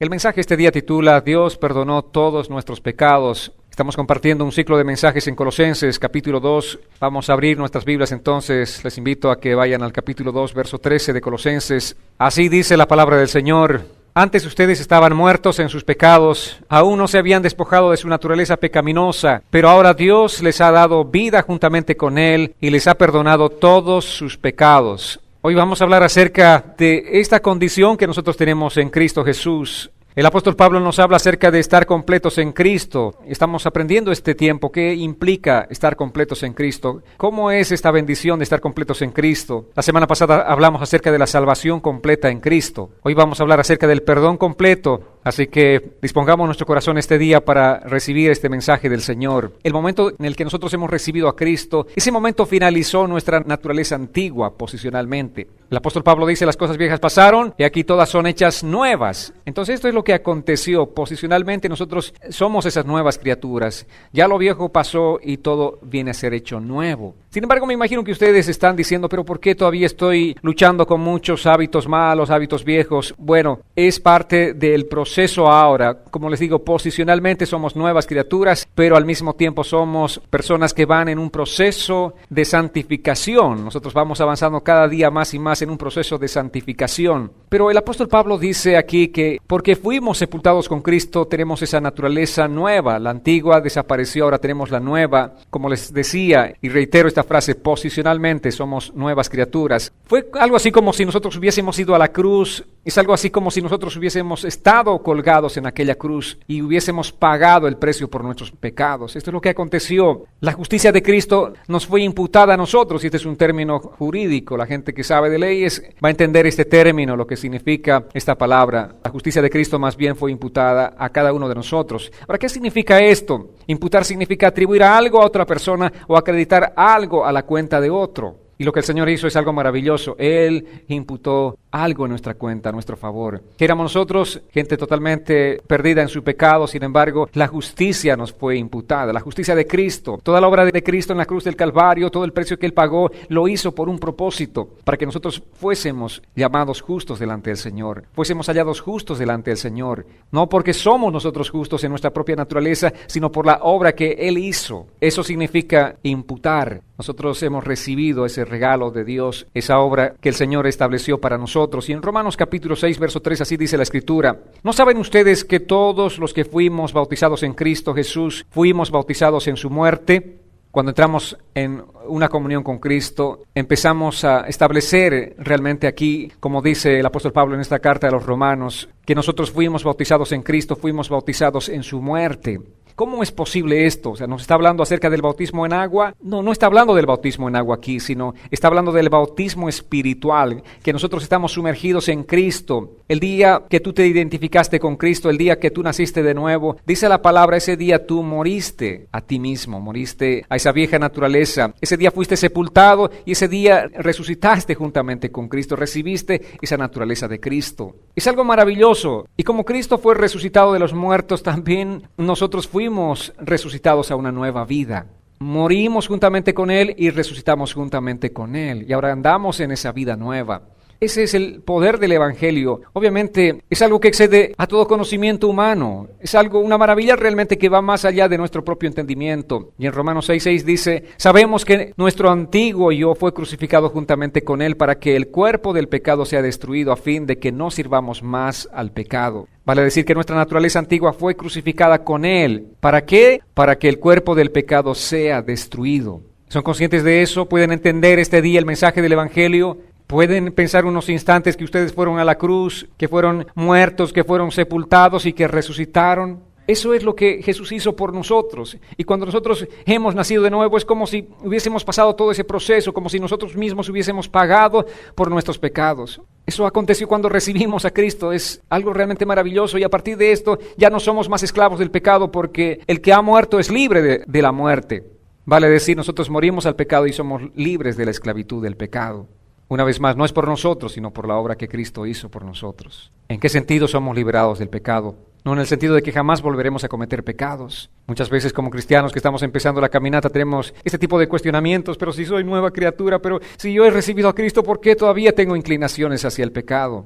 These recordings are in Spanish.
El mensaje este día titula Dios perdonó todos nuestros pecados. Estamos compartiendo un ciclo de mensajes en Colosenses, capítulo 2. Vamos a abrir nuestras Biblias entonces. Les invito a que vayan al capítulo 2, verso 13 de Colosenses. Así dice la palabra del Señor. Antes ustedes estaban muertos en sus pecados, aún no se habían despojado de su naturaleza pecaminosa, pero ahora Dios les ha dado vida juntamente con Él y les ha perdonado todos sus pecados. Hoy vamos a hablar acerca de esta condición que nosotros tenemos en Cristo Jesús. El apóstol Pablo nos habla acerca de estar completos en Cristo. Estamos aprendiendo este tiempo qué implica estar completos en Cristo. ¿Cómo es esta bendición de estar completos en Cristo? La semana pasada hablamos acerca de la salvación completa en Cristo. Hoy vamos a hablar acerca del perdón completo. Así que dispongamos nuestro corazón este día para recibir este mensaje del Señor. El momento en el que nosotros hemos recibido a Cristo, ese momento finalizó nuestra naturaleza antigua posicionalmente. El apóstol Pablo dice, las cosas viejas pasaron y aquí todas son hechas nuevas. Entonces esto es lo que aconteció. Posicionalmente nosotros somos esas nuevas criaturas. Ya lo viejo pasó y todo viene a ser hecho nuevo. Sin embargo, me imagino que ustedes están diciendo, pero ¿por qué todavía estoy luchando con muchos hábitos malos, hábitos viejos? Bueno, es parte del proceso ahora. Como les digo, posicionalmente somos nuevas criaturas, pero al mismo tiempo somos personas que van en un proceso de santificación. Nosotros vamos avanzando cada día más y más en un proceso de santificación. Pero el apóstol Pablo dice aquí que porque fuimos sepultados con Cristo, tenemos esa naturaleza nueva. La antigua desapareció, ahora tenemos la nueva. Como les decía, y reitero esta frase, posicionalmente somos nuevas criaturas. Fue algo así como si nosotros hubiésemos ido a la cruz, es algo así como si nosotros hubiésemos estado colgados en aquella cruz y hubiésemos pagado el precio por nuestros pecados. Esto es lo que aconteció. La justicia de Cristo nos fue imputada a nosotros, y este es un término jurídico. La gente que sabe de leyes va a entender este término, lo que significa esta palabra. La justicia de Cristo más bien fue imputada a cada uno de nosotros. Ahora, ¿qué significa esto? Imputar significa atribuir algo a otra persona o acreditar algo a la cuenta de otro. Y lo que el Señor hizo es algo maravilloso. Él imputó algo en nuestra cuenta, a nuestro favor. Que éramos nosotros, gente totalmente perdida en su pecado, sin embargo, la justicia nos fue imputada, la justicia de Cristo. Toda la obra de Cristo en la cruz del Calvario, todo el precio que Él pagó, lo hizo por un propósito, para que nosotros fuésemos llamados justos delante del Señor, fuésemos hallados justos delante del Señor. No porque somos nosotros justos en nuestra propia naturaleza, sino por la obra que Él hizo. Eso significa imputar. Nosotros hemos recibido ese regalo de Dios, esa obra que el Señor estableció para nosotros. Y en Romanos capítulo 6, verso 3, así dice la Escritura. ¿No saben ustedes que todos los que fuimos bautizados en Cristo Jesús, fuimos bautizados en su muerte? Cuando entramos en una comunión con Cristo, empezamos a establecer realmente aquí, como dice el apóstol Pablo en esta carta a los Romanos, que nosotros fuimos bautizados en Cristo, fuimos bautizados en su muerte. ¿Cómo es posible esto? O sea, ¿nos está hablando acerca del bautismo en agua? No está hablando del bautismo en agua aquí, sino está hablando del bautismo espiritual, que nosotros estamos sumergidos en Cristo. El día que tú te identificaste con Cristo, el día que tú naciste de nuevo, dice la palabra, ese día tú moriste a ti mismo, moriste a esa vieja naturaleza. Ese día fuiste sepultado y ese día resucitaste juntamente con Cristo, recibiste esa naturaleza de Cristo. Es algo maravilloso. Y como Cristo fue resucitado de los muertos, también nosotros fuimos resucitados a una nueva vida. Morimos juntamente con Él y resucitamos juntamente con Él. Y ahora andamos en esa vida nueva. Ese es el poder del Evangelio. Obviamente es algo que excede a todo conocimiento humano. Es algo, una maravilla realmente que va más allá de nuestro propio entendimiento. Y en Romanos 6:6 dice, sabemos que nuestro antiguo yo fue crucificado juntamente con Él para que el cuerpo del pecado sea destruido a fin de que no sirvamos más al pecado. Vale decir que nuestra naturaleza antigua fue crucificada con Él. ¿Para qué? Para que el cuerpo del pecado sea destruido. ¿Son conscientes de eso? ¿Pueden entender este día el mensaje del Evangelio? ¿Pueden pensar unos instantes que ustedes fueron a la cruz, que fueron muertos, que fueron sepultados y que resucitaron? Eso es lo que Jesús hizo por nosotros. Y cuando nosotros hemos nacido de nuevo es como si hubiésemos pasado todo ese proceso, como si nosotros mismos hubiésemos pagado por nuestros pecados. Eso aconteció cuando recibimos a Cristo. Es algo realmente maravilloso y a partir de esto ya no somos más esclavos del pecado porque el que ha muerto es libre de la muerte. Vale decir, nosotros morimos al pecado y somos libres de la esclavitud del pecado. Una vez más, no es por nosotros, sino por la obra que Cristo hizo por nosotros. ¿En qué sentido somos liberados del pecado? No en el sentido de que jamás volveremos a cometer pecados. Muchas veces como cristianos que estamos empezando la caminata tenemos este tipo de cuestionamientos, pero si soy nueva criatura, pero si yo he recibido a Cristo, ¿por qué todavía tengo inclinaciones hacia el pecado?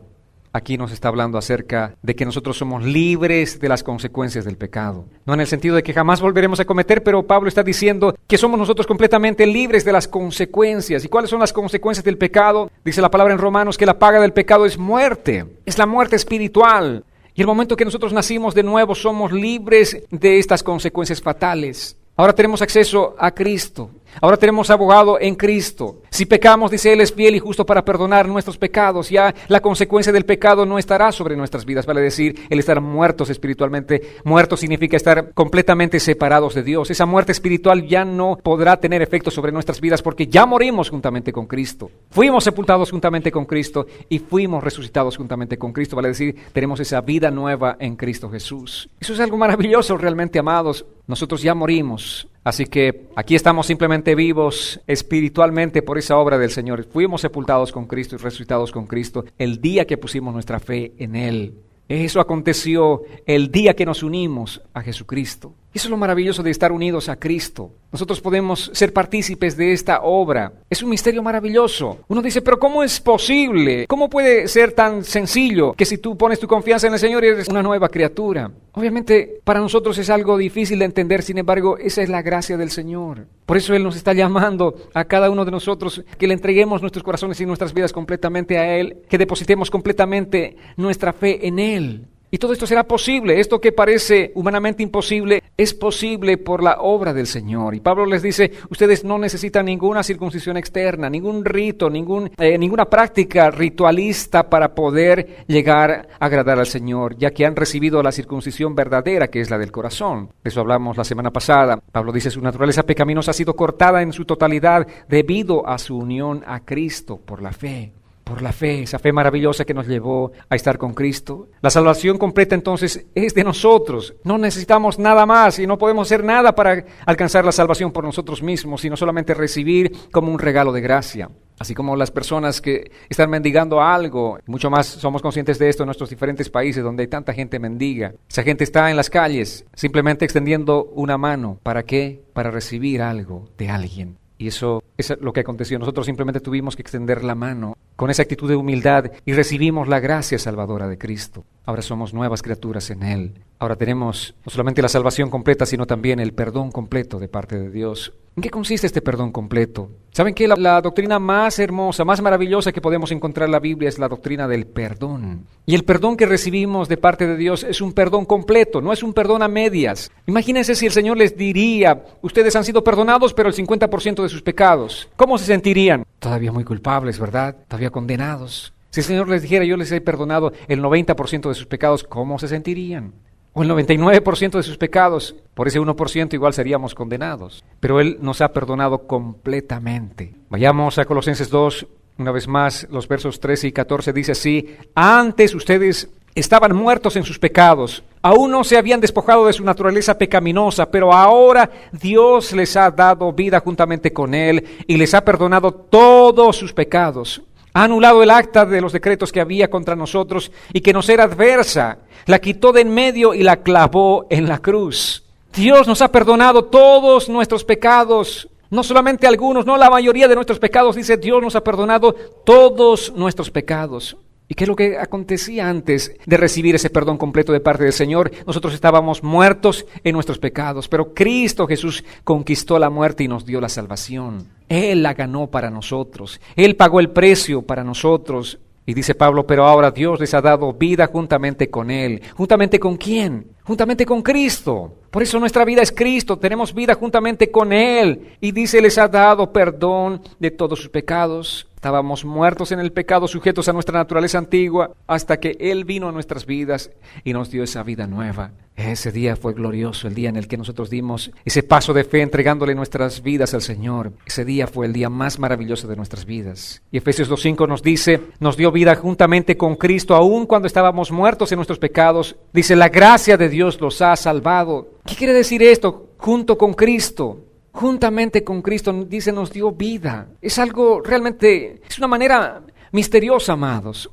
aquí nos está hablando acerca de que nosotros somos libres de las consecuencias del pecado. No en el sentido de que jamás volveremos a cometer, pero Pablo está diciendo que somos nosotros completamente libres de las consecuencias. ¿Y cuáles son las consecuencias del pecado? Dice la palabra en Romanos que la paga del pecado es muerte, es la muerte espiritual. Y el momento que nosotros nacimos de nuevo somos libres de estas consecuencias fatales. Ahora tenemos acceso a Cristo. Ahora tenemos abogado en Cristo. Si pecamos, dice Él, es fiel y justo para perdonar nuestros pecados. Ya la consecuencia del pecado no estará sobre nuestras vidas. Vale decir, el estar muertos espiritualmente. Muertos significa estar completamente separados de Dios. Esa muerte espiritual ya no podrá tener efecto sobre nuestras vidas porque ya morimos juntamente con Cristo. Fuimos sepultados juntamente con Cristo y fuimos resucitados juntamente con Cristo. Vale decir, tenemos esa vida nueva en Cristo Jesús. Eso es algo maravilloso realmente, amados. Nosotros ya morimos. Así que aquí estamos simplemente vivos espiritualmente por esa obra del Señor. Fuimos sepultados con Cristo y resucitados con Cristo el día que pusimos nuestra fe en Él. Eso aconteció el día que nos unimos a Jesucristo. Eso es lo maravilloso de estar unidos a Cristo. Nosotros podemos ser partícipes de esta obra. Es un misterio maravilloso. Uno dice, pero ¿cómo es posible? ¿Cómo puede ser tan sencillo que si tú pones tu confianza en el Señor eres una nueva criatura? Obviamente para nosotros es algo difícil de entender, sin embargo, esa es la gracia del Señor. Por eso Él nos está llamando a cada uno de nosotros que le entreguemos nuestros corazones y nuestras vidas completamente a Él, que depositemos completamente nuestra fe en Él. Y todo esto será posible. Esto que parece humanamente imposible es posible por la obra del Señor. Y Pablo les dice, ustedes no necesitan ninguna circuncisión externa, ningún rito, ninguna práctica ritualista para poder llegar a agradar al Señor, ya que han recibido la circuncisión verdadera, que es la del corazón. De eso hablamos la semana pasada. Pablo dice, su naturaleza pecaminosa ha sido cortada en su totalidad debido a su unión a Cristo por la fe. Por la fe, esa fe maravillosa que nos llevó a estar con Cristo. La salvación completa entonces es de nosotros. No necesitamos nada más y no podemos hacer nada para alcanzar la salvación por nosotros mismos, sino solamente recibir como un regalo de gracia. Así como las personas que están mendigando algo, mucho más somos conscientes de esto en nuestros diferentes países donde hay tanta gente mendiga. Esa gente está en las calles simplemente extendiendo una mano. ¿Para qué? Para recibir algo de alguien. Y eso es lo que aconteció. Nosotros simplemente tuvimos que extender la mano con esa actitud de humildad y recibimos la gracia salvadora de Cristo. Ahora somos nuevas criaturas en Él. Ahora tenemos no solamente la salvación completa, sino también el perdón completo de parte de Dios. ¿En qué consiste este perdón completo? ¿Saben qué? La doctrina más hermosa, más maravillosa que podemos encontrar en la Biblia es la doctrina del perdón. Y el perdón que recibimos de parte de Dios es un perdón completo, no es un perdón a medias. Imagínense si el Señor les diría, ustedes han sido perdonados, pero el 50% de sus pecados. ¿Cómo se sentirían? Todavía muy culpables, ¿verdad? Todavía condenados. Si el Señor les dijera, yo les he perdonado el 90% de sus pecados, ¿cómo se sentirían? O el 99% de sus pecados, por ese 1% igual seríamos condenados. Pero Él nos ha perdonado completamente. Vayamos a Colosenses 2, una vez más, los versos 13 y 14, dice así, antes ustedes estaban muertos en sus pecados, aún no se habían despojado de su naturaleza pecaminosa, pero ahora Dios les ha dado vida juntamente con Él y les ha perdonado todos sus pecados. Ha anulado el acta de los decretos que había contra nosotros y que nos era adversa. La quitó de en medio y la clavó en la cruz. Dios nos ha perdonado todos nuestros pecados. No solamente algunos, no la mayoría de nuestros pecados. Dice, Dios nos ha perdonado todos nuestros pecados. ¿Y qué es lo que acontecía antes de recibir ese perdón completo de parte del Señor? Nosotros estábamos muertos en nuestros pecados, pero Cristo Jesús conquistó la muerte y nos dio la salvación. Él la ganó para nosotros. Él pagó el precio para nosotros. Y dice Pablo, pero ahora Dios les ha dado vida juntamente con Él. ¿Juntamente con quién? Juntamente con Cristo. Por eso nuestra vida es Cristo, tenemos vida juntamente con Él. Y dice, les ha dado perdón de todos sus pecados. Estábamos muertos en el pecado, sujetos a nuestra naturaleza antigua, hasta que Él vino a nuestras vidas y nos dio esa vida nueva. Ese día fue glorioso, el día en el que nosotros dimos ese paso de fe entregándole nuestras vidas al Señor. Ese día fue el día más maravilloso de nuestras vidas. Y Efesios 2:5 nos dice, nos dio vida juntamente con Cristo, aun cuando estábamos muertos en nuestros pecados. Dice, la gracia de Dios los ha salvado. ¿Qué quiere decir esto? Junto con Cristo. Juntamente con Cristo, dice, nos dio vida. Es algo realmente, es una manera misteriosa, amados.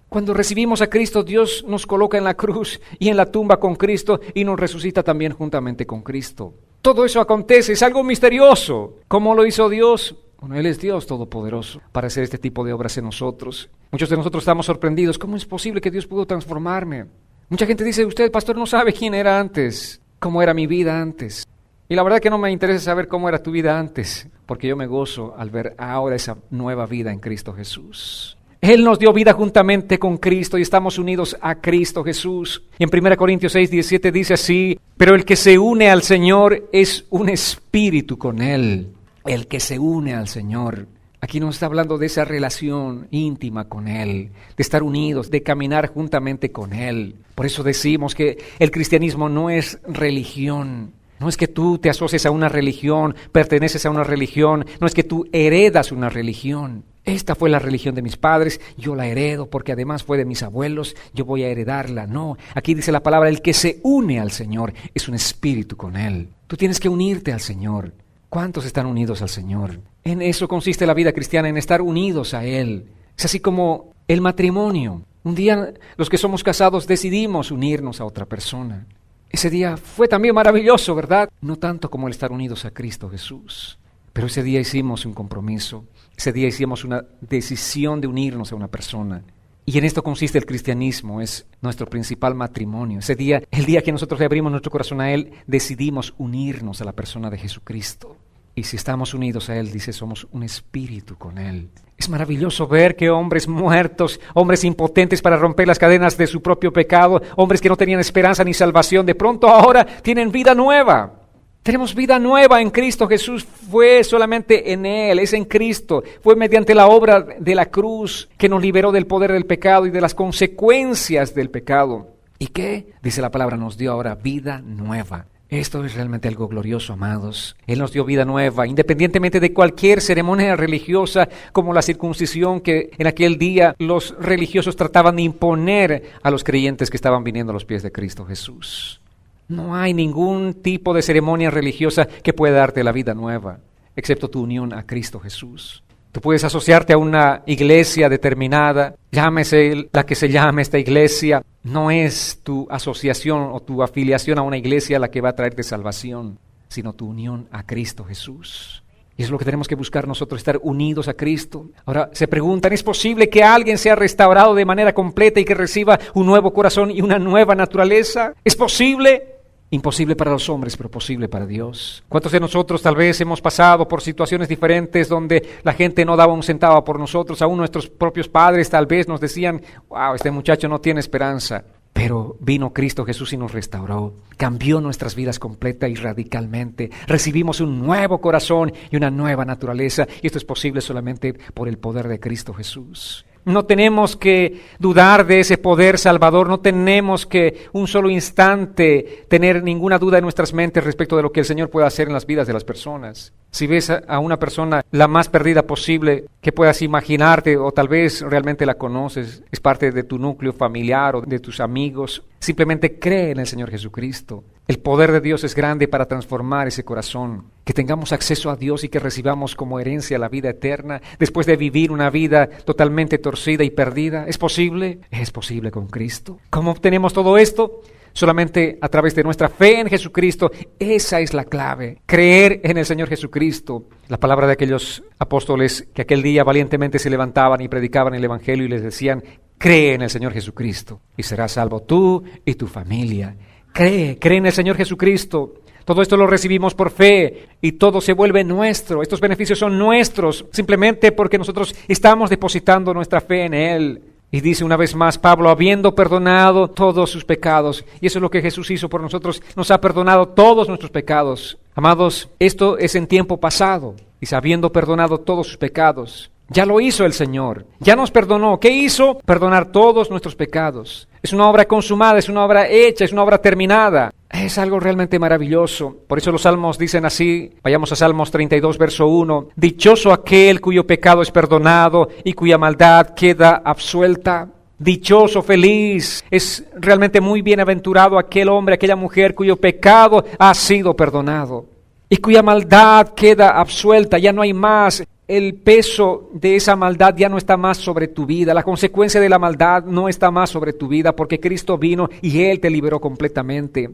Cuando recibimos a Cristo, Dios nos coloca en la cruz y en la tumba con Cristo y nos resucita también juntamente con Cristo. Todo eso acontece, es algo misterioso. ¿Cómo lo hizo Dios? Bueno, Él es Dios Todopoderoso para hacer este tipo de obras en nosotros. Muchos de nosotros estamos sorprendidos. ¿Cómo es posible que Dios pudo transformarme? Mucha gente dice, usted, pastor, no sabe quién era antes, cómo era mi vida antes. Y la verdad que no me interesa saber cómo era tu vida antes, porque yo me gozo al ver ahora esa nueva vida en Cristo Jesús. Él nos dio vida juntamente con Cristo y estamos unidos a Cristo Jesús. Y en 1 Corintios 6:17 dice así, pero el que se une al Señor es un espíritu con Él. El que se une al Señor. Aquí nos está hablando de esa relación íntima con Él, de estar unidos, de caminar juntamente con Él. Por eso decimos que el cristianismo no es religión. No es que tú te asocies a una religión, perteneces a una religión, no es que tú heredas una religión. Esta fue la religión de mis padres, yo la heredo porque además fue de mis abuelos, yo voy a heredarla. No, aquí dice la palabra, el que se une al Señor es un espíritu con Él. Tú tienes que unirte al Señor. ¿Cuántos están unidos al Señor? En eso consiste la vida cristiana, en estar unidos a Él. Es así como el matrimonio. Un día los que somos casados decidimos unirnos a otra persona. Ese día fue también maravilloso, ¿verdad? No tanto como el estar unidos a Cristo Jesús. Pero ese día hicimos un compromiso. Ese día hicimos una decisión de unirnos a una persona. Y en esto consiste el cristianismo, es nuestro principal matrimonio. Ese día, el día que nosotros le abrimos nuestro corazón a Él, decidimos unirnos a la persona de Jesucristo. Y si estamos unidos a Él, dice, somos un espíritu con Él. Es maravilloso ver que hombres muertos, hombres impotentes para romper las cadenas de su propio pecado, hombres que no tenían esperanza ni salvación, de pronto ahora tienen vida nueva. Tenemos vida nueva en Cristo Jesús, fue solamente en Él, es en Cristo, fue mediante la obra de la cruz que nos liberó del poder del pecado y de las consecuencias del pecado. ¿Y qué? Dice la palabra, nos dio ahora vida nueva. Esto es realmente algo glorioso, amados. Él nos dio vida nueva, independientemente de cualquier ceremonia religiosa, como la circuncisión que en aquel día los religiosos trataban de imponer a los creyentes que estaban viniendo a los pies de Cristo Jesús. No hay ningún tipo de ceremonia religiosa que pueda darte la vida nueva, excepto tu unión a Cristo Jesús. Tú puedes asociarte a una iglesia determinada, llámese la que se llame esta iglesia. No es tu asociación o tu afiliación a una iglesia la que va a traerte salvación, sino tu unión a Cristo Jesús. Y es lo que tenemos que buscar nosotros, estar unidos a Cristo. Ahora se preguntan, ¿es posible que alguien sea restaurado de manera completa y que reciba un nuevo corazón y una nueva naturaleza? ¿Es posible? Imposible para los hombres, pero posible para Dios. ¿Cuántos de nosotros tal vez hemos pasado por situaciones diferentes donde la gente no daba un centavo por nosotros? Aún nuestros propios padres tal vez nos decían, wow, este muchacho no tiene esperanza. Pero vino Cristo Jesús y nos restauró, cambió nuestras vidas completa y radicalmente. Recibimos un nuevo corazón y una nueva naturaleza, y esto es posible solamente por el poder de Cristo Jesús. No tenemos que dudar de ese poder salvador, no tenemos que un solo instante tener ninguna duda en nuestras mentes respecto de lo que el Señor puede hacer en las vidas de las personas. Si ves a una persona la más perdida posible que puedas imaginarte, o tal vez realmente la conoces, es parte de tu núcleo familiar o de tus amigos, simplemente cree en el Señor Jesucristo. El poder de Dios es grande para transformar ese corazón, que tengamos acceso a Dios y que recibamos como herencia la vida eterna después de vivir una vida totalmente torcida y perdida. ¿Es posible? Es posible con Cristo. ¿Cómo obtenemos todo esto? Solamente a través de nuestra fe en Jesucristo. Esa es la clave, creer en el Señor Jesucristo. La palabra de aquellos apóstoles que aquel día valientemente se levantaban y predicaban el Evangelio y les decían, cree en el Señor Jesucristo y serás salvo tú y tu familia. Cree en el Señor Jesucristo. Todo esto lo recibimos por fe y todo se vuelve nuestro. Estos beneficios son nuestros simplemente porque nosotros estamos depositando nuestra fe en Él. Y dice una vez más Pablo, habiendo perdonado todos sus pecados. Y eso es lo que Jesús hizo por nosotros, nos ha perdonado todos nuestros pecados. Amados, esto es en tiempo pasado. Dice, habiendo perdonado todos sus pecados. Ya lo hizo el Señor, ya nos perdonó. ¿Qué hizo? Perdonar todos nuestros pecados. Es una obra consumada, es una obra hecha, es una obra terminada. Es algo realmente maravilloso. Por eso los salmos dicen así, vayamos a Salmos 32, verso 1. Dichoso aquel cuyo pecado es perdonado y cuya maldad queda absuelta. Dichoso, feliz, es realmente muy bienaventurado aquel hombre, aquella mujer cuyo pecado ha sido perdonado y cuya maldad queda absuelta. Ya no hay más. El peso de esa maldad ya no está más sobre tu vida. La consecuencia de la maldad no está más sobre tu vida porque Cristo vino y Él te liberó completamente.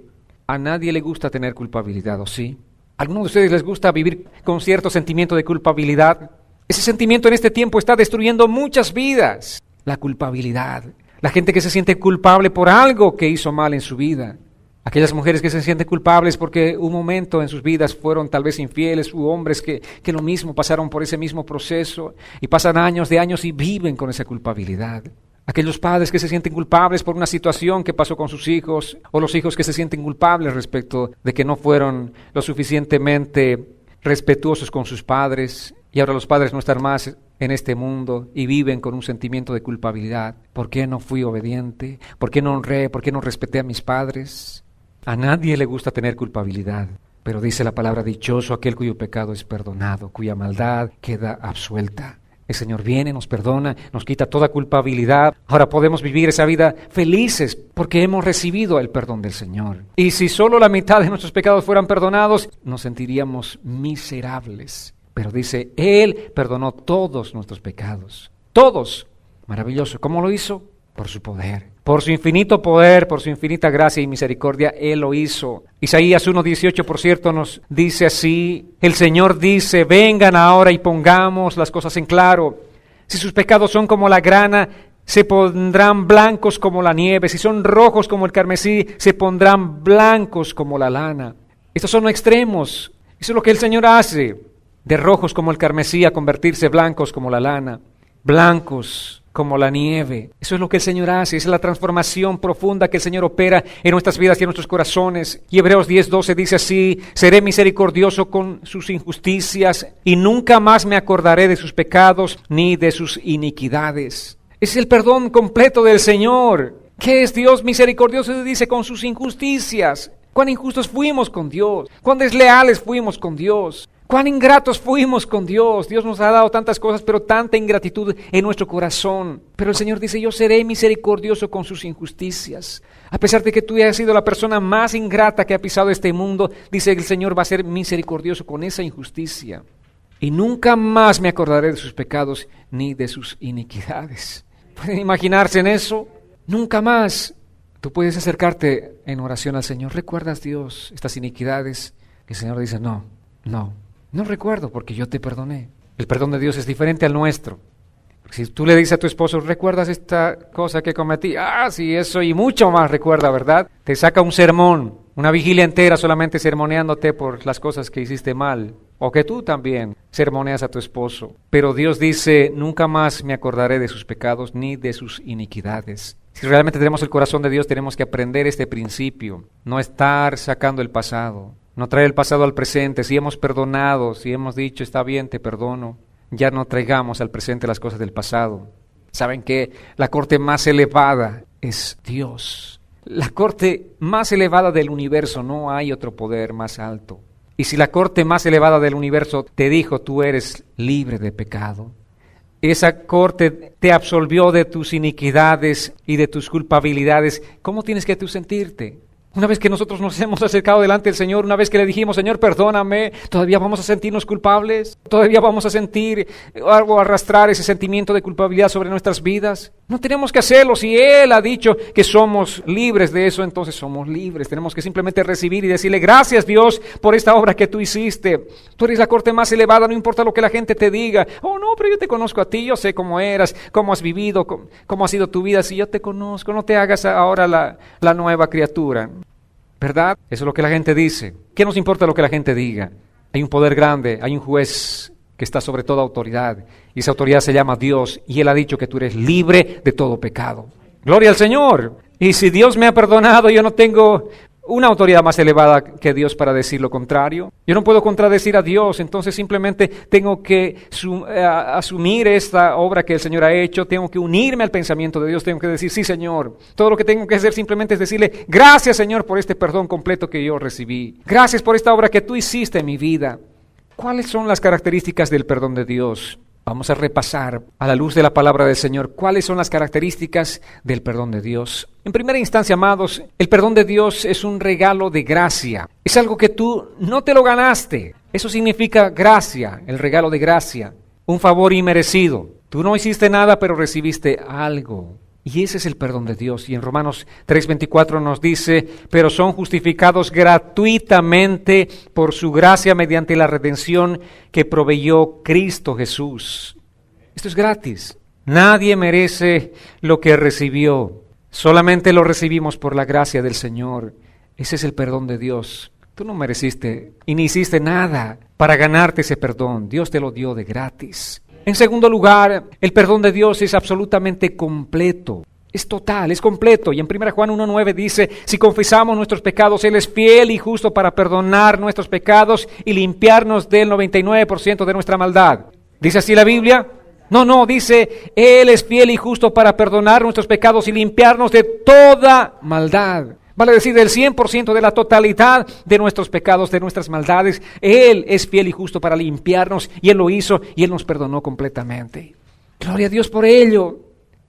A nadie le gusta tener culpabilidad, ¿o sí? ¿A alguno de ustedes les gusta vivir con cierto sentimiento de culpabilidad? Ese sentimiento en este tiempo está destruyendo muchas vidas. La culpabilidad. La gente que se siente culpable por algo que hizo mal en su vida. Aquellas mujeres que se sienten culpables porque un momento en sus vidas fueron tal vez infieles, u hombres que lo mismo pasaron por ese mismo proceso y pasan años de años y viven con esa culpabilidad. Aquellos padres que se sienten culpables por una situación que pasó con sus hijos, o los hijos que se sienten culpables respecto de que no fueron lo suficientemente respetuosos con sus padres y ahora los padres no están más en este mundo y viven con un sentimiento de culpabilidad. ¿Por qué no fui obediente? ¿Por qué no honré? ¿Por qué no respeté a mis padres? A nadie le gusta tener culpabilidad, pero dice la palabra: dichoso aquel cuyo pecado es perdonado, cuya maldad queda absuelta. El Señor viene, nos perdona, nos quita toda culpabilidad. Ahora podemos vivir esa vida felices porque hemos recibido el perdón del Señor. Y si solo la mitad de nuestros pecados fueran perdonados, nos sentiríamos miserables. Pero dice, Él perdonó todos nuestros pecados. Todos. Maravilloso. ¿Cómo lo hizo? Por su poder. Por su infinito poder, por su infinita gracia y misericordia, Él lo hizo. Isaías 1:18, por cierto, nos dice así: el Señor dice, vengan ahora y pongamos las cosas en claro. Si sus pecados son como la grana, se pondrán blancos como la nieve. Si son rojos como el carmesí, se pondrán blancos como la lana. Estos son los extremos. Eso es lo que el Señor hace. De rojos como el carmesí a convertirse blancos como la lana. Blancos como la nieve. Eso es lo que el Señor hace. Es la transformación profunda que el Señor opera en nuestras vidas y en nuestros corazones. Y Hebreos 10:12 dice así: seré misericordioso con sus injusticias y nunca más me acordaré de sus pecados ni de sus iniquidades. Es el perdón completo del Señor. ¿Qué es Dios misericordioso? Dice, con sus injusticias. Cuán injustos fuimos con Dios. Cuán desleales fuimos con Dios. Cuán ingratos fuimos con Dios. Dios nos ha dado tantas cosas, pero tanta ingratitud en nuestro corazón. Pero el Señor dice, yo seré misericordioso con sus injusticias. A pesar de que tú hayas sido la persona más ingrata que ha pisado este mundo, dice que el Señor va a ser misericordioso con esa injusticia. Y nunca más me acordaré de sus pecados ni de sus iniquidades. ¿Pueden imaginarse en eso? Nunca más. Tú puedes acercarte en oración al Señor. ¿Recuerdas, Dios, estas iniquidades? Que el Señor dice, no recuerdo porque yo te perdoné. El perdón de Dios es diferente al nuestro. Si tú le dices a tu esposo, ¿recuerdas esta cosa que cometí? Sí, eso y mucho más recuerda, ¿verdad? Te saca un sermón, una vigilia entera solamente sermoneándote por las cosas que hiciste mal. O que tú también sermoneas a tu esposo. Pero Dios dice, nunca más me acordaré de sus pecados ni de sus iniquidades. Si realmente tenemos el corazón de Dios, tenemos que aprender este principio. No estar sacando el pasado. No traer el pasado al presente. Si hemos perdonado, si hemos dicho, está bien, te perdono, ya no traigamos al presente las cosas del pasado. ¿Saben qué? La corte más elevada es Dios. La corte más elevada del universo, no hay otro poder más alto. Y si la corte más elevada del universo te dijo, tú eres libre de pecado, esa corte te absolvió de tus iniquidades y de tus culpabilidades, ¿cómo tienes que tú sentirte? Una vez que nosotros nos hemos acercado delante del Señor, una vez que le dijimos, Señor, perdóname, ¿todavía vamos a sentirnos culpables? ¿Todavía vamos a sentir algo, arrastrar ese sentimiento de culpabilidad sobre nuestras vidas? No tenemos que hacerlo. Si Él ha dicho que somos libres de eso, entonces somos libres. Tenemos que simplemente recibir y decirle, gracias Dios por esta obra que tú hiciste. Tú eres la corte más elevada, no importa lo que la gente te diga. Oh no, pero yo te conozco a ti, yo sé cómo eras, cómo has vivido, cómo ha sido tu vida. Si yo te conozco, no te hagas ahora la nueva criatura. ¿Verdad? Eso es lo que la gente dice. ¿Qué nos importa lo que la gente diga? Hay un poder grande, hay un juez que está sobre toda autoridad. Y esa autoridad se llama Dios. Y Él ha dicho que tú eres libre de todo pecado. ¡Gloria al Señor! Y si Dios me ha perdonado, yo no tengo una autoridad más elevada que Dios para decir lo contrario. Yo no puedo contradecir a Dios, entonces simplemente tengo que asumir esta obra que el Señor ha hecho, tengo que unirme al pensamiento de Dios, tengo que decir, sí Señor, todo lo que tengo que hacer simplemente es decirle, gracias Señor por este perdón completo que yo recibí, gracias por esta obra que tú hiciste en mi vida. ¿Cuáles son las características del perdón de Dios? Vamos a repasar a la luz de la palabra del Señor cuáles son las características del perdón de Dios. En primera instancia, amados, el perdón de Dios es un regalo de gracia. Es algo que tú no te lo ganaste. Eso significa gracia, el regalo de gracia, un favor inmerecido. Tú no hiciste nada, pero recibiste algo. Y ese es el perdón de Dios. Y en Romanos 3:24 nos dice, pero son justificados gratuitamente por su gracia mediante la redención que proveyó Cristo Jesús. Esto es gratis. Nadie merece lo que recibió. Solamente lo recibimos por la gracia del Señor. Ese es el perdón de Dios. Tú no mereciste y ni hiciste nada para ganarte ese perdón. Dios te lo dio de gratis. En segundo lugar, el perdón de Dios es absolutamente completo. Es total, es completo. Y en 1 Juan 1:9 dice, si confesamos nuestros pecados, Él es fiel y justo para perdonar nuestros pecados y limpiarnos del 99% de nuestra maldad. ¿Dice así la Biblia? No, dice, Él es fiel y justo para perdonar nuestros pecados y limpiarnos de toda maldad. Vale decir, del 100% de la totalidad de nuestros pecados, de nuestras maldades. Él es fiel y justo para limpiarnos y Él lo hizo y Él nos perdonó completamente. Gloria a Dios por ello.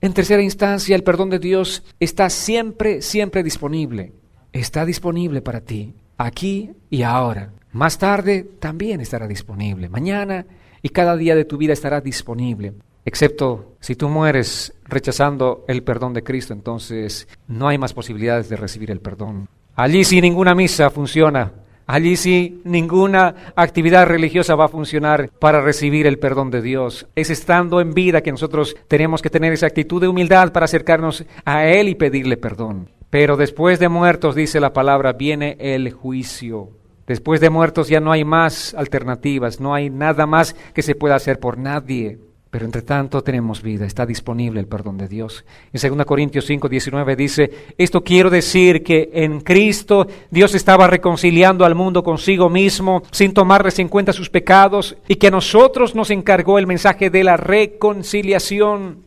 En tercera instancia, el perdón de Dios está siempre disponible. Está disponible para ti, aquí y ahora. Más tarde también estará disponible. Mañana y cada día de tu vida estará disponible. Excepto si tú mueres rechazando el perdón de Cristo, entonces no hay más posibilidades de recibir el perdón. Allí sí ninguna misa funciona. Allí sí ninguna actividad religiosa va a funcionar para recibir el perdón de Dios. Es estando en vida que nosotros tenemos que tener esa actitud de humildad para acercarnos a Él y pedirle perdón. Pero después de muertos, dice la palabra, viene el juicio. Después de muertos ya no hay más alternativas, no hay nada más que se pueda hacer por nadie. Pero entre tanto tenemos vida, está disponible el perdón de Dios. En 2 Corintios 5:19 dice, esto quiero decir que en Cristo Dios estaba reconciliando al mundo consigo mismo sin tomarles en cuenta sus pecados y que a nosotros nos encargó el mensaje de la reconciliación.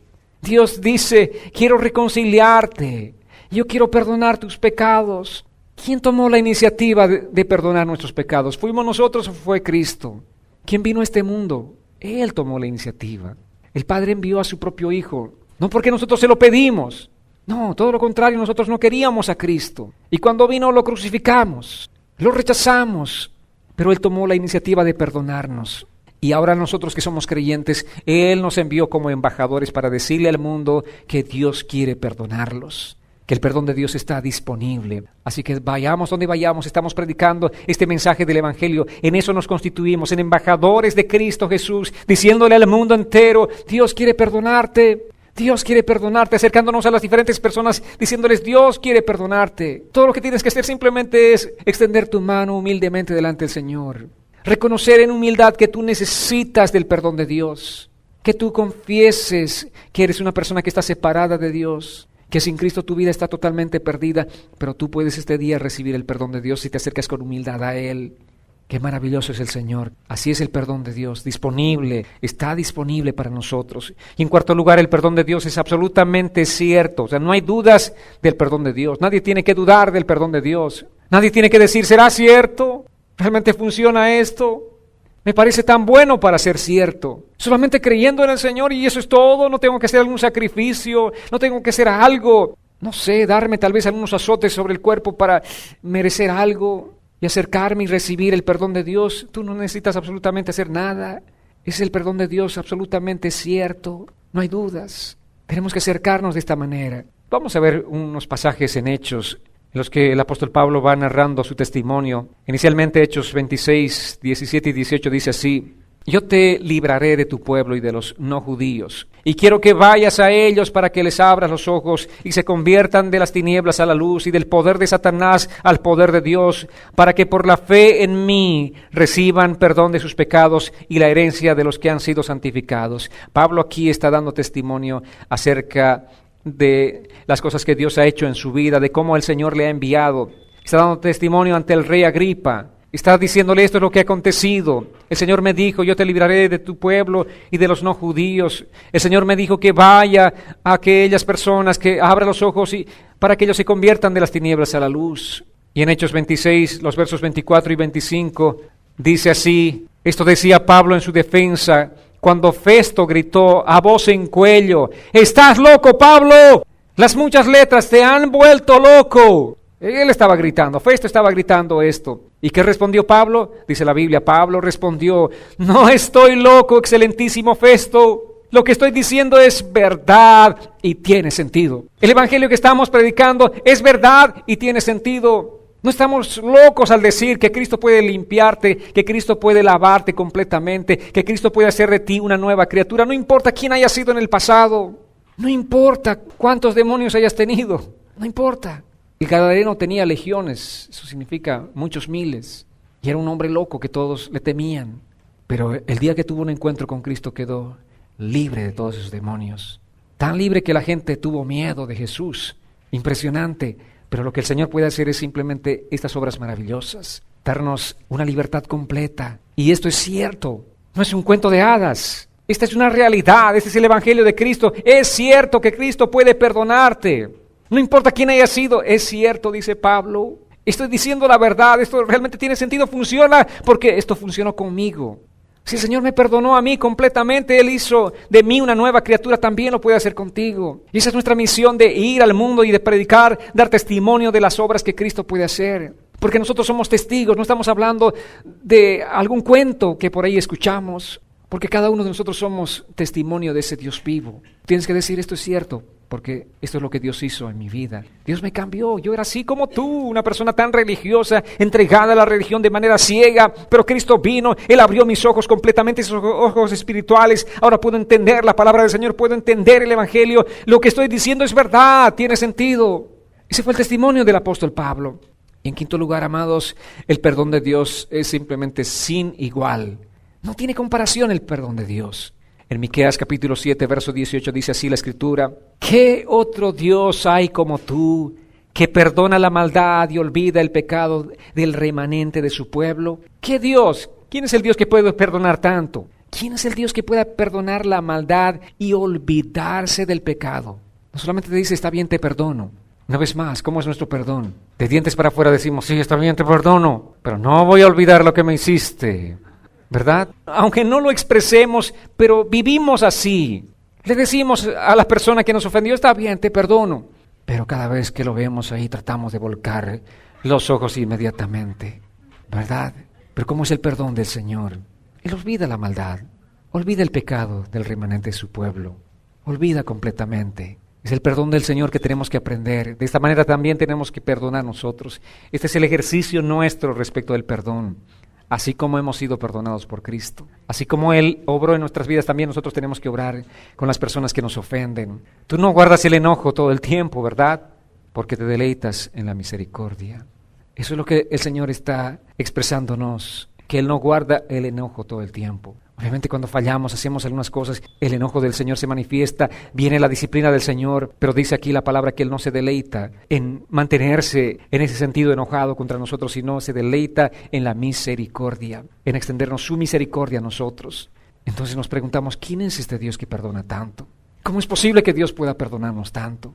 Dios dice, quiero reconciliarte, yo quiero perdonar tus pecados. ¿Quién tomó la iniciativa de perdonar nuestros pecados? ¿Fuimos nosotros o fue Cristo? ¿Quién vino a este mundo? Él tomó la iniciativa. El Padre envió a su propio Hijo, no porque nosotros se lo pedimos. No, todo lo contrario, nosotros no queríamos a Cristo. Y cuando vino lo crucificamos, lo rechazamos, pero Él tomó la iniciativa de perdonarnos. Y ahora nosotros que somos creyentes, Él nos envió como embajadores para decirle al mundo que Dios quiere perdonarlos, que el perdón de Dios está disponible. Así que vayamos donde vayamos, estamos predicando este mensaje del Evangelio. En eso nos constituimos, en embajadores de Cristo Jesús, diciéndole al mundo entero, Dios quiere perdonarte, Dios quiere perdonarte, acercándonos a las diferentes personas, diciéndoles, Dios quiere perdonarte. Todo lo que tienes que hacer simplemente es extender tu mano humildemente delante del Señor. Reconocer en humildad que tú necesitas del perdón de Dios, que tú confieses que eres una persona que está separada de Dios, que sin Cristo tu vida está totalmente perdida, pero tú puedes este día recibir el perdón de Dios si te acercas con humildad a Él. Qué maravilloso es el Señor. Así es el perdón de Dios, disponible, está disponible para nosotros. Y en cuarto lugar, el perdón de Dios es absolutamente cierto. O sea, no hay dudas del perdón de Dios. Nadie tiene que dudar del perdón de Dios. Nadie tiene que decir, ¿será cierto? ¿Realmente funciona esto? Me parece tan bueno para ser cierto. Solamente creyendo en el Señor y eso es todo. No tengo que hacer algún sacrificio. No tengo que hacer algo. No sé, darme tal vez algunos azotes sobre el cuerpo para merecer algo y acercarme y recibir el perdón de Dios. Tú no necesitas absolutamente hacer nada. Es el perdón de Dios absolutamente cierto. No hay dudas. Tenemos que acercarnos de esta manera. Vamos a ver unos pasajes en Hechos en los que el apóstol Pablo va narrando su testimonio. Inicialmente Hechos 26, 17 y 18 dice así: yo te libraré de tu pueblo y de los no judíos, y quiero que vayas a ellos para que les abras los ojos y se conviertan de las tinieblas a la luz y del poder de Satanás al poder de Dios, para que por la fe en mí reciban perdón de sus pecados y la herencia de los que han sido santificados. Pablo aquí está dando testimonio acerca de las cosas que Dios ha hecho en su vida, de cómo el Señor le ha enviado. Está dando testimonio ante el rey Agripa. Está diciéndole, esto es lo que ha acontecido. El Señor me dijo, yo te libraré de tu pueblo y de los no judíos. El Señor me dijo que vaya a aquellas personas, que abra los ojos y para que ellos se conviertan de las tinieblas a la luz. Y en Hechos 26, los versos 24 y 25, dice así, esto decía Pablo en su defensa, cuando Festo gritó a voz en cuello, ¿estás loco, Pablo? Las muchas letras te han vuelto loco. Él estaba gritando, Festo estaba gritando esto. ¿Y qué respondió Pablo? Dice la Biblia, Pablo respondió, no estoy loco, excelentísimo Festo. Lo que estoy diciendo es verdad y tiene sentido. El evangelio que estamos predicando es verdad y tiene sentido. No estamos locos al decir que Cristo puede limpiarte, que Cristo puede lavarte completamente, que Cristo puede hacer de ti una nueva criatura. No importa quién hayas sido en el pasado, no importa cuántos demonios hayas tenido, no importa. El gadareno tenía legiones, eso significa muchos miles, y era un hombre loco que todos le temían. Pero el día que tuvo un encuentro con Cristo quedó libre de todos esos demonios. Tan libre que la gente tuvo miedo de Jesús. Impresionante. Pero lo que el Señor puede hacer es simplemente estas obras maravillosas, darnos una libertad completa. Y esto es cierto, no es un cuento de hadas. Esta es una realidad, este es el Evangelio de Cristo. Es cierto que Cristo puede perdonarte. No importa quién haya sido, es cierto, dice Pablo. Estoy diciendo la verdad, esto realmente tiene sentido, funciona porque esto funcionó conmigo. Si el Señor me perdonó a mí completamente, Él hizo de mí una nueva criatura, también lo puede hacer contigo. Y esa es nuestra misión, de ir al mundo y de predicar, dar testimonio de las obras que Cristo puede hacer. Porque nosotros somos testigos, no estamos hablando de algún cuento que por ahí escuchamos, porque cada uno de nosotros somos testimonio de ese Dios vivo. Tienes que decir, esto es cierto, porque esto es lo que Dios hizo en mi vida. Dios me cambió, yo era así como tú, una persona tan religiosa, entregada a la religión de manera ciega, pero Cristo vino, Él abrió mis ojos completamente, esos ojos espirituales. Ahora puedo entender la palabra del Señor, puedo entender el Evangelio. Lo que estoy diciendo es verdad, tiene sentido. Ese fue el testimonio del apóstol Pablo. Y en quinto lugar, amados, el perdón de Dios es simplemente sin igual. No tiene comparación el perdón de Dios. En Miqueas capítulo 7, verso 18 dice así la Escritura: ¿qué otro Dios hay como tú, que perdona la maldad y olvida el pecado del remanente de su pueblo? ¿Qué Dios? ¿Quién es el Dios que puede perdonar tanto? ¿Quién es el Dios que pueda perdonar la maldad y olvidarse del pecado? No solamente te dice, está bien, te perdono. Una vez más, ¿cómo es nuestro perdón? De dientes para afuera decimos, sí, está bien, te perdono, pero no voy a olvidar lo que me hiciste. ¿Verdad? Aunque no lo expresemos, pero vivimos así. Le decimos a la persona que nos ofendió, está bien, te perdono. Pero cada vez que lo vemos ahí tratamos de volcar los ojos inmediatamente. ¿Verdad? Pero ¿cómo es el perdón del Señor? Él olvida la maldad, olvida el pecado del remanente de su pueblo, olvida completamente. Es el perdón del Señor que tenemos que aprender. De esta manera también tenemos que perdonar nosotros. Este es el ejercicio nuestro respecto del perdón. Así como hemos sido perdonados por Cristo, así como Él obró en nuestras vidas, también nosotros tenemos que obrar con las personas que nos ofenden. Tú no guardas el enojo todo el tiempo, ¿verdad? Porque te deleitas en la misericordia. Eso es lo que el Señor está expresándonos, que Él no guarda el enojo todo el tiempo. Obviamente cuando fallamos, hacemos algunas cosas, el enojo del Señor se manifiesta, viene la disciplina del Señor, pero dice aquí la palabra que Él no se deleita en mantenerse en ese sentido enojado contra nosotros, sino se deleita en la misericordia, en extendernos su misericordia a nosotros. Entonces nos preguntamos, ¿quién es este Dios que perdona tanto? ¿Cómo es posible que Dios pueda perdonarnos tanto?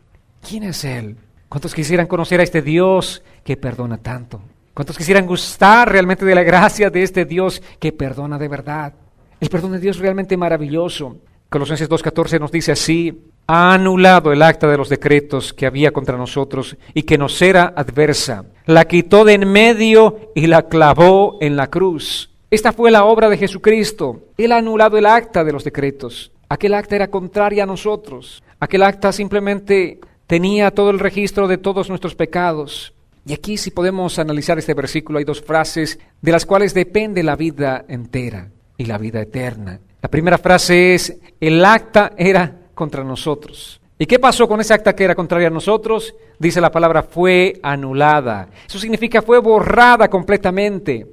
¿Quién es Él? ¿Cuántos quisieran conocer a este Dios que perdona tanto? ¿Cuántos quisieran gustar realmente de la gracia de este Dios que perdona de verdad? El perdón de Dios es realmente maravilloso. Colosenses 2:14 nos dice así: ha anulado el acta de los decretos que había contra nosotros y que nos era adversa. La quitó de en medio y la clavó en la cruz. Esta fue la obra de Jesucristo. Él ha anulado el acta de los decretos. Aquel acta era contraria a nosotros. Aquel acta simplemente tenía todo el registro de todos nuestros pecados. Y aquí, si podemos analizar este versículo, hay dos frases de las cuales depende la vida entera y la vida eterna. La primera frase es: el acta era contra nosotros. ¿Y qué pasó con esa acta que era contraria a nosotros? Dice la palabra, fue anulada. Eso significa fue borrada completamente.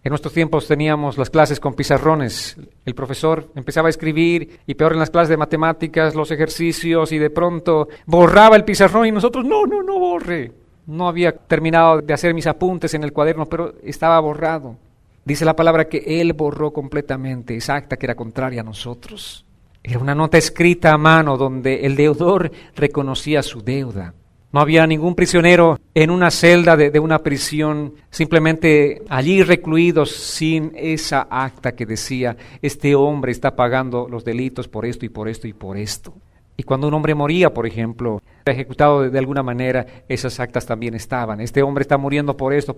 En nuestros tiempos teníamos las clases con pizarrones. El profesor empezaba a escribir y peor en las clases de matemáticas, los ejercicios, y de pronto borraba el pizarrón y nosotros, no borre. No había terminado de hacer mis apuntes en el cuaderno, pero estaba borrado. Dice la palabra que Él borró completamente esa acta que era contraria a nosotros. Era una nota escrita a mano donde el deudor reconocía su deuda. No había ningún prisionero en una celda de una prisión, simplemente allí recluidos sin esa acta que decía, este hombre está pagando los delitos por esto y por esto y por esto. Y cuando un hombre moría, por ejemplo, ejecutado de alguna manera, esas actas también estaban. Este hombre está muriendo por esto,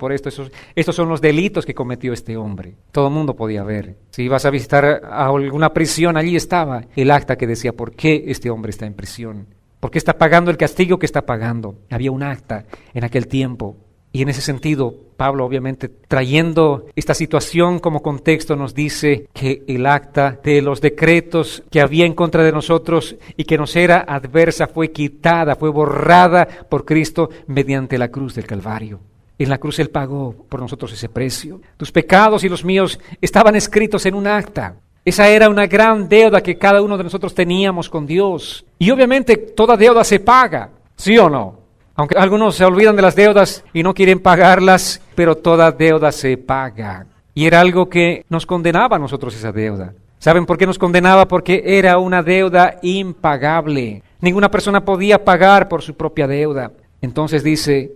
estos son los delitos que cometió este hombre. Todo el mundo podía ver. Si ibas a visitar a alguna prisión, allí estaba el acta que decía por qué este hombre está en prisión. ¿Por qué está pagando el castigo que está pagando? Había un acta en aquel tiempo. Y en ese sentido, Pablo, obviamente, trayendo esta situación como contexto, nos dice que el acta de los decretos que había en contra de nosotros y que nos era adversa fue quitada, fue borrada por Cristo mediante la cruz del Calvario. En la cruz Él pagó por nosotros ese precio. Tus pecados y los míos estaban escritos en un acta. Esa era una gran deuda que cada uno de nosotros teníamos con Dios. Y obviamente toda deuda se paga, ¿sí o no? Aunque algunos se olvidan de las deudas y no quieren pagarlas, pero toda deuda se paga. Y era algo que nos condenaba a nosotros esa deuda. ¿Saben por qué nos condenaba? Porque era una deuda impagable. Ninguna persona podía pagar por su propia deuda. Entonces dice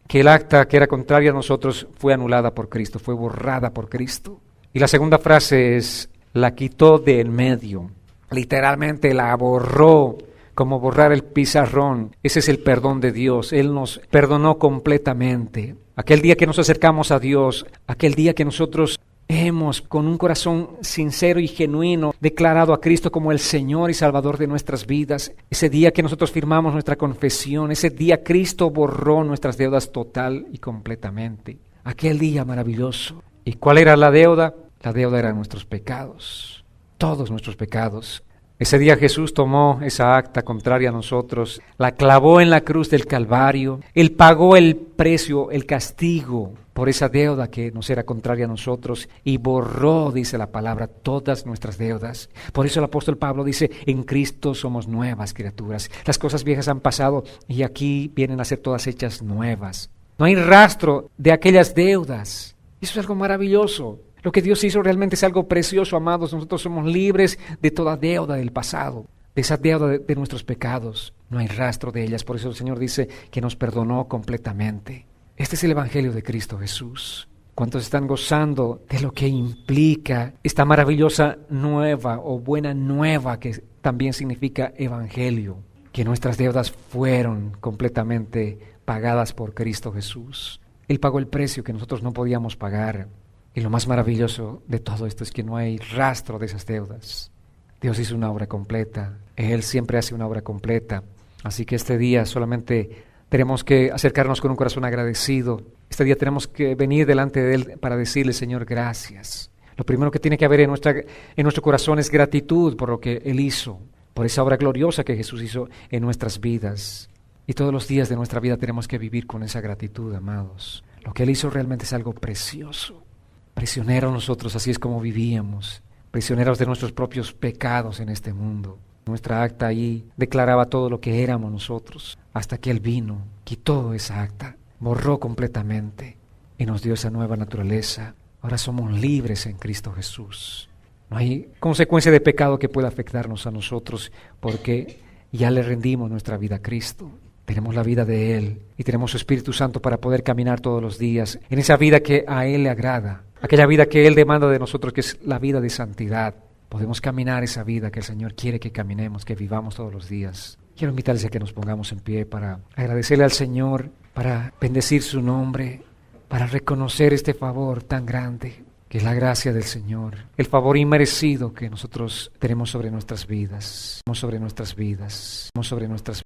que el acta que era contraria a nosotros fue anulada por Cristo, fue borrada por Cristo. Y la segunda frase es, la quitó de en medio. Literalmente la borró. Como borrar el pizarrón. Ese es el perdón de Dios. Él nos perdonó completamente. Aquel día que nos acercamos a Dios, aquel día que nosotros hemos, con un corazón sincero y genuino, declarado a Cristo como el Señor y Salvador de nuestras vidas, ese día que nosotros firmamos nuestra confesión, ese día Cristo borró nuestras deudas total y completamente. Aquel día maravilloso. ¿Y cuál era la deuda? La deuda eran nuestros pecados, todos nuestros pecados. Ese día Jesús tomó esa acta contraria a nosotros, la clavó en la cruz del Calvario. Él pagó el precio, el castigo por esa deuda que nos era contraria a nosotros y borró, dice la palabra, todas nuestras deudas. Por eso el apóstol Pablo dice, en Cristo somos nuevas criaturas. Las cosas viejas han pasado y aquí vienen a ser todas hechas nuevas. No hay rastro de aquellas deudas. Eso es algo maravilloso. Lo que Dios hizo realmente es algo precioso, amados. Nosotros somos libres de toda deuda del pasado, de esa deuda de nuestros pecados. No hay rastro de ellas. Por eso el Señor dice que nos perdonó completamente. Este es el Evangelio de Cristo Jesús. ¿Cuántos están gozando de lo que implica esta maravillosa nueva o buena nueva que también significa Evangelio? Que nuestras deudas fueron completamente pagadas por Cristo Jesús. Él pagó el precio que nosotros no podíamos pagar. Y lo más maravilloso de todo esto es que no hay rastro de esas deudas. Dios hizo una obra completa. Él siempre hace una obra completa. Así que este día solamente tenemos que acercarnos con un corazón agradecido. Este día tenemos que venir delante de Él para decirle, Señor, gracias. Lo primero que tiene que haber en nuestro corazón es gratitud por lo que Él hizo, por esa obra gloriosa que Jesús hizo en nuestras vidas. Y todos los días de nuestra vida tenemos que vivir con esa gratitud, amados. Lo que Él hizo realmente es algo precioso. Prisioneros nosotros, así es como vivíamos, prisioneros de nuestros propios pecados en este mundo. Nuestra acta ahí declaraba todo lo que éramos nosotros, hasta que Él vino, quitó esa acta, borró completamente y nos dio esa nueva naturaleza. Ahora somos libres en Cristo Jesús. No hay consecuencia de pecado que pueda afectarnos a nosotros porque ya le rendimos nuestra vida a Cristo. Tenemos la vida de Él y tenemos su Espíritu Santo para poder caminar todos los días en esa vida que a Él le agrada. Aquella vida que Él demanda de nosotros, que es la vida de santidad. Podemos caminar esa vida que el Señor quiere que caminemos, que vivamos todos los días. Quiero invitarles a que nos pongamos en pie para agradecerle al Señor, para bendecir su nombre, para reconocer este favor tan grande, que es la gracia del Señor, el favor inmerecido que nosotros tenemos sobre nuestras vidas, sobre nuestras vidas, sobre nuestras